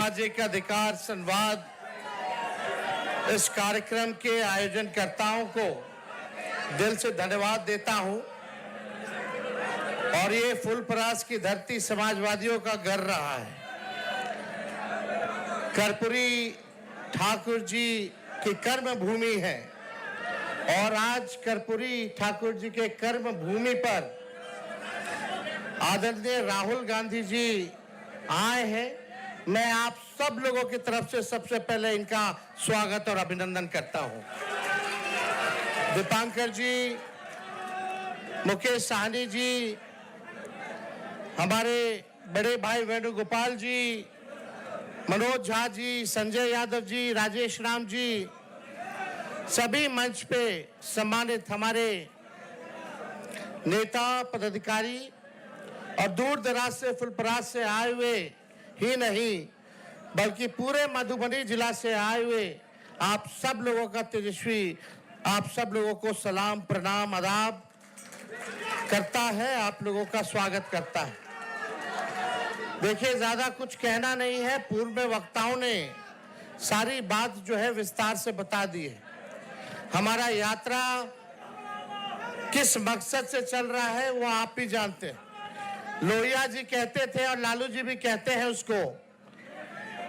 सामाजिक अधिकार संवाद इस कार्यक्रम के आयोजनकर्ताओं को दिल से धन्यवाद देता हूं। और ये फुलपरास की धरती समाजवादियों का घर रहा है। कर्पूरी ठाकुर जी की कर्म भूमि है और आज कर्पूरी ठाकुर जी के कर्म भूमि पर आदरणीय राहुल गांधी जी आए हैं। मैं आप सब लोगों की तरफ से सबसे पहले इनका स्वागत और अभिनंदन करता हूं। दीपांकर जी, मुकेश साहनी जी, हमारे बड़े भाई वेणुगोपाल जी, मनोज झा जी, संजय यादव जी, राजेश राम जी, सभी मंच पे सम्मानित हमारे नेता पदाधिकारी और दूर दराज से फुलपरास से आए हुए ही नहीं बल्कि पूरे मधुबनी जिला से आए हुए आप सब लोगों का तेजस्वी आप सब लोगों को सलाम प्रणाम आदाब करता है, आप लोगों का स्वागत करता है। देखिए, ज्यादा कुछ कहना नहीं है, पूर्व में वक्ताओं ने सारी बात जो है विस्तार से बता दी है। हमारा यात्रा किस मकसद से चल रहा है वो आप भी जानते हैं। लोहिया जी कहते थे और लालू जी भी कहते हैं उसको,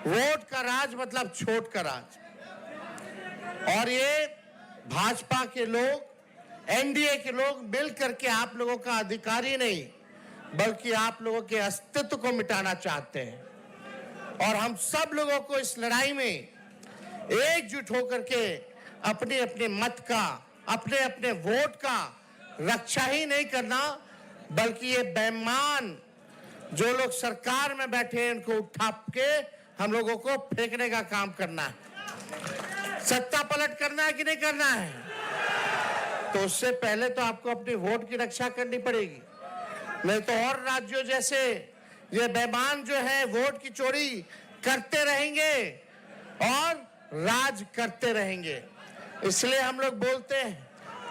वोट का राज मतलब छोट का राज। और ये भाजपा के लोग, एनडीए के लोग मिल करके आप लोगों का अधिकार ही नहीं बल्कि आप लोगों के अस्तित्व को मिटाना चाहते हैं। और हम सब लोगों को इस लड़ाई में एकजुट होकर के अपने अपने मत का, अपने अपने वोट का रक्षा ही नहीं करना बल्कि ये बेईमान जो लोग सरकार में बैठे हैं इनको उठा के हम लोगों को फेंकने का काम करना है। सत्ता पलट करना है कि नहीं करना है? तो उससे पहले तो आपको अपनी वोट की रक्षा करनी पड़ेगी, नहीं तो और राज्यों जैसे ये बेईमान जो है वोट की चोरी करते रहेंगे और राज करते रहेंगे। इसलिए हम लोग बोलते हैं,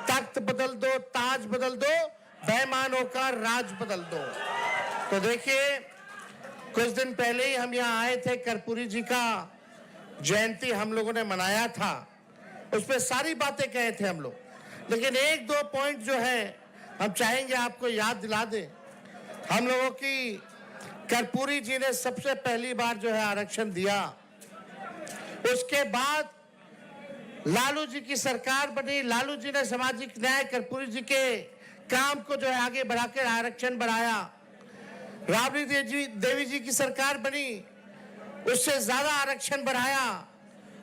तख्त बदल दो, ताज बदल दो, बेईमानों का राज बदल दो। तो देखिए, कुछ दिन पहले ही हम यहाँ आए थे, कर्पूरी जी का जयंती हम लोगों ने मनाया था, उस पर सारी बातें कहे थे हम लोग। लेकिन एक दो पॉइंट जो है हम चाहेंगे आपको याद दिला दें। हम लोगों की कर्पूरी जी ने सबसे पहली बार जो है आरक्षण दिया, उसके बाद लालू जी की सरकार बनी, लालू जी ने सामाजिक न्याय कर्पूरी जी के काम को जो है आगे बढ़ाकर आरक्षण बढ़ाया। राबड़ी देवी जी की सरकार बनी, उससे ज्यादा आरक्षण बढ़ाया।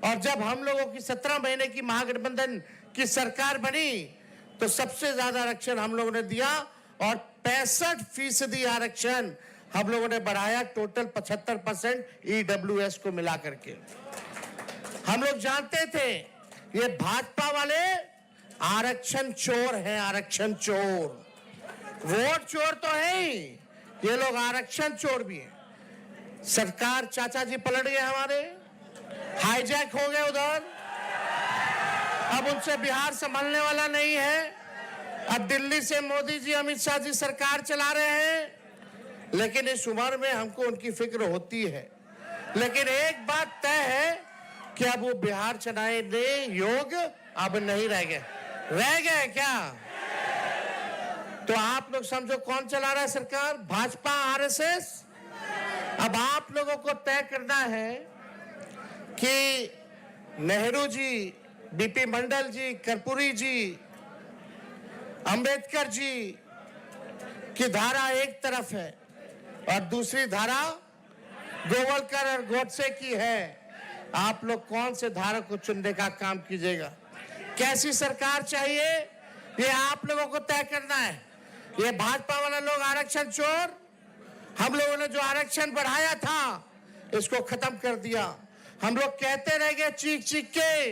और जब हम लोगों की 17 महीने की महागठबंधन की सरकार बनी तो सबसे ज्यादा आरक्षण हम लोगों ने दिया और 65% आरक्षण हम लोगों ने बढ़ाया, टोटल 75% ईडब्ल्यूएस को मिला करके। हम लोग जानते थे ये भाजपा वाले आरक्षण चोर हैं, आरक्षण चोर, वोट चोर तो है ही, ये लोग आरक्षण चोर भी हैं। सरकार चाचा जी पलट गए, हमारे हाईजैक हो गए उधर, अब उनसे बिहार संभलने वाला नहीं है। अब दिल्ली से मोदी जी, अमित शाह जी सरकार चला रहे हैं, लेकिन इस उम्र में हमको उनकी फिक्र होती है। लेकिन एक बात तय है कि अब वो बिहार चलाने योग अब नहीं रह गए। रह गए क्या? तो आप लोग समझो कौन चला रहा है सरकार? भाजपा, आरएसएस। अब आप लोगों को तय करना है कि नेहरू जी, बीपी मंडल जी, कर्पूरी जी, अंबेडकर जी की धारा एक तरफ है और दूसरी धारा गोवलकर और गोडसे की है। आप लोग कौन से धारा को चुनने का काम कीजिएगा? कैसी सरकार चाहिए ये आप लोगों को तय करना है। ये भाजपा वाला लोग आरक्षण चोर, हम लोगों ने जो आरक्षण बढ़ाया था इसको खत्म कर दिया। हम लोग कहते रह गए चीख चीख के,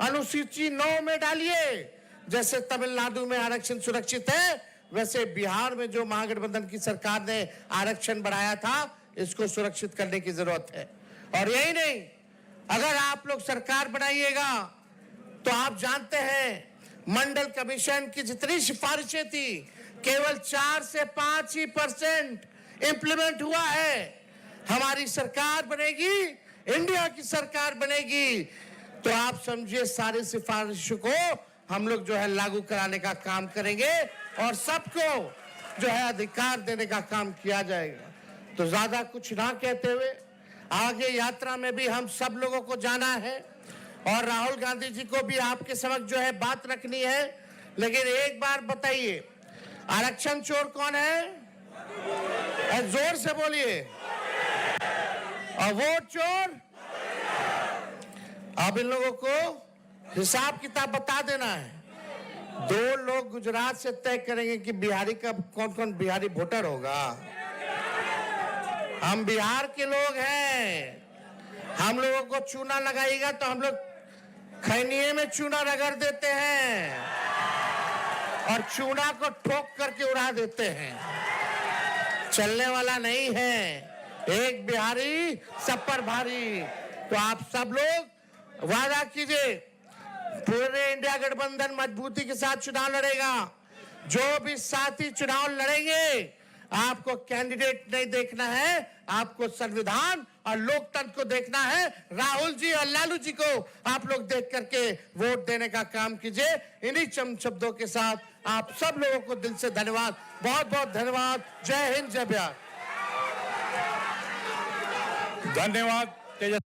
अनुसूची 9 में डालिए। जैसे तमिलनाडु में आरक्षण सुरक्षित है, वैसे बिहार में जो महागठबंधन की सरकार ने आरक्षण बढ़ाया था इसको सुरक्षित करने की जरूरत है। और यही नहीं, अगर आप लोग सरकार बनाइएगा तो आप जानते हैं मंडल कमीशन की जितनी सिफारिशें थी केवल 4 से 5% इंप्लीमेंट हुआ है। हमारी सरकार बनेगी, इंडिया की सरकार बनेगी, तो आप समझिए सारी सिफारिशों को हम लोग जो है लागू कराने का काम करेंगे और सबको जो है अधिकार देने का काम किया जाएगा। तो ज्यादा कुछ ना कहते हुए आगे यात्रा में भी हम सब लोगों को जाना है और राहुल गांधी जी को भी आपके समक्ष जो है बात रखनी है। लेकिन एक बार बताइए, आरक्षण चोर कौन है? जोर से बोलिए। और वोट चोर? अब इन लोगों को हिसाब किताब बता देना है। 2 लोग गुजरात से तय करेंगे कि बिहारी का कौन कौन बिहारी वोटर होगा। हम बिहार के लोग हैं, हम लोगों को चूना लगाएगा तो हम लोग खैनिये में चूना रगड़ देते हैं और चूना को ठोक करके उड़ा देते हैं। चलने वाला नहीं है, एक बिहारी सब पर भारी। तो आप सब लोग वादा कीजिए, पूरे इंडिया गठबंधन मजबूती के साथ चुनाव लड़ेगा। जो भी साथी चुनाव लड़ेंगे, आपको कैंडिडेट नहीं देखना है, आपको संविधान और लोकतंत्र को देखना है। राहुल जी और लालू जी को आप लोग देख करके वोट देने का काम कीजिए। इन्हीं चंद शब्दों के साथ आप सब लोगों को दिल से धन्यवाद, बहुत बहुत धन्यवाद। जय हिंद, जय बिहार। धन्यवाद।